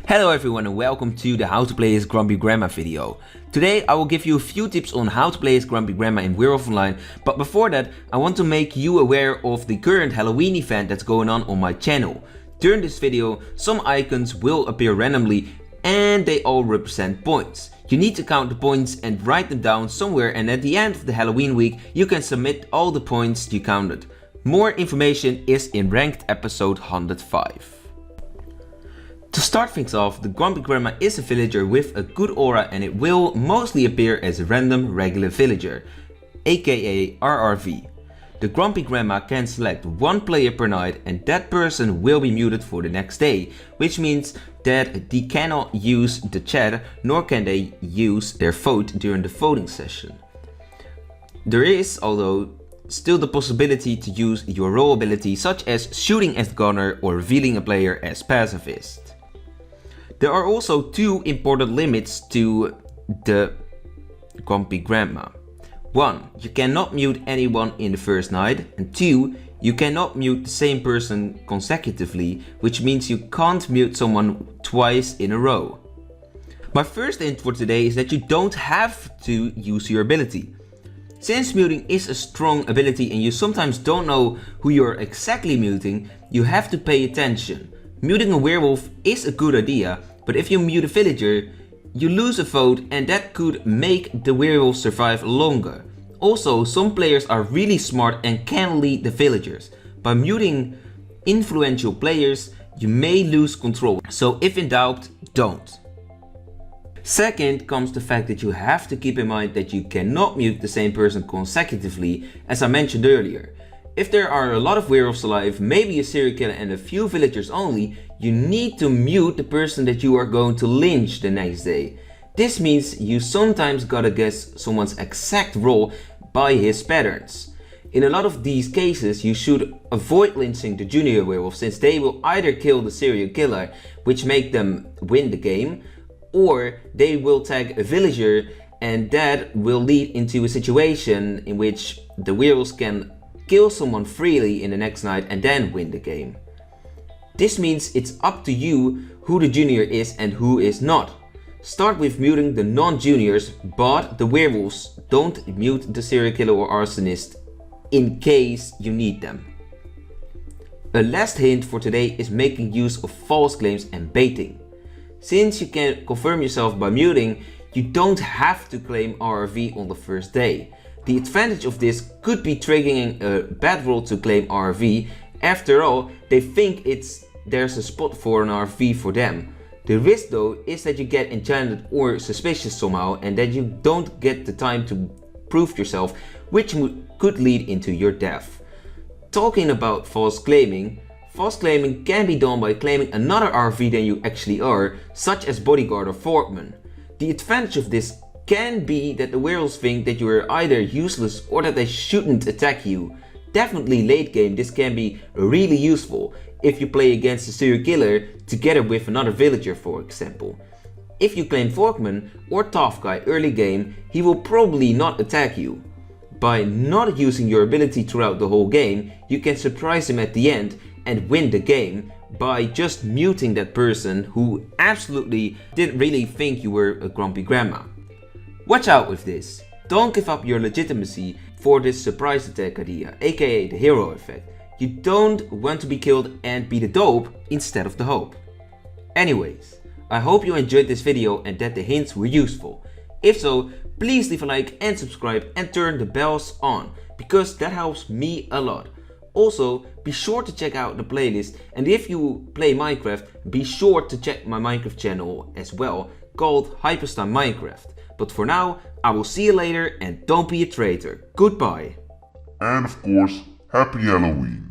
Hello everyone and welcome to the How to Play as Grumpy Grandma video. Today I will give you a few tips on how to play as Grumpy Grandma in Werewolf Online, but before that I want to make you aware of the current Halloween event that's going on my channel. During this video some icons will appear randomly and they all represent points. You need to count the points and write them down somewhere, and at the end of the Halloween week you can submit all the points you counted. More information is in ranked episode 105. To start things off, the Grumpy Grandma is a villager with a good aura and it will mostly appear as a random regular villager, aka RRV. The Grumpy Grandma can select one player per night and that person will be muted for the next day, which means that they cannot use the chat nor can they use their vote during the voting session. There is, although, still the possibility to use your role ability such as shooting as gunner or revealing a player as pacifist. There are also two important limits to the Grumpy Grandma. 1. You cannot mute anyone in the first night, and 2. You cannot mute the same person consecutively, which means you can't mute someone twice in a row. My first hint for today is that you don't have to use your ability. Since muting is a strong ability and you sometimes don't know who you're exactly muting, you have to pay attention. Muting a werewolf is a good idea, but if you mute a villager, you lose a vote and that could make the werewolf survive longer. Also, some players are really smart and can lead the villagers. By muting influential players, you may lose control, so if in doubt, don't. Second comes the fact that you have to keep in mind that you cannot mute the same person consecutively, as I mentioned earlier. If there are a lot of werewolves alive, maybe a serial killer and a few villagers only, you need to mute the person that you are going to lynch the next day. This means you sometimes gotta guess someone's exact role by his patterns. In a lot of these cases you should avoid lynching the junior werewolf, since they will either kill the serial killer, which make them win the game, or they will tag a villager and that will lead into a situation in which the werewolves can kill someone freely in the next night and then win the game. This means it's up to you who the junior is and who is not. Start with muting the non-juniors, but the werewolves. Don't mute the serial killer or arsonist in case you need them. A last hint for today is making use of false claims and baiting. Since you can confirm yourself by muting, you don't have to claim RRV on the first day. The advantage of this could be triggering a bad roll to claim RV. After all, they think there's a spot for an RV for them. The risk though is that you get enchanted or suspicious somehow and that you don't get the time to prove yourself, which could lead into your death. Talking about false claiming can be done by claiming another RV than you actually are, such as bodyguard or forkman. The advantage of this can be that the werewolves think that you are either useless or that they shouldn't attack you. Definitely late game this can be really useful if you play against a serial killer together with another villager, for example. If you claim Forkman or Tough Guy early game, he will probably not attack you. By not using your ability throughout the whole game, you can surprise him at the end and win the game by just muting that person who absolutely didn't really think you were a Grumpy Grandma. Watch out with this. Don't give up your legitimacy for this surprise attack idea, aka the hero effect. You don't want to be killed and be the dope instead of the hope. Anyways, I hope you enjoyed this video and that the hints were useful. If so, please leave a like and subscribe and turn the bells on, because that helps me a lot. Also, be sure to check out the playlist, and if you play Minecraft, be sure to check my Minecraft channel as well, called Hypostein Minecraft. But for now, I will see you later and don't be a traitor. Goodbye. And of course, Happy Halloween.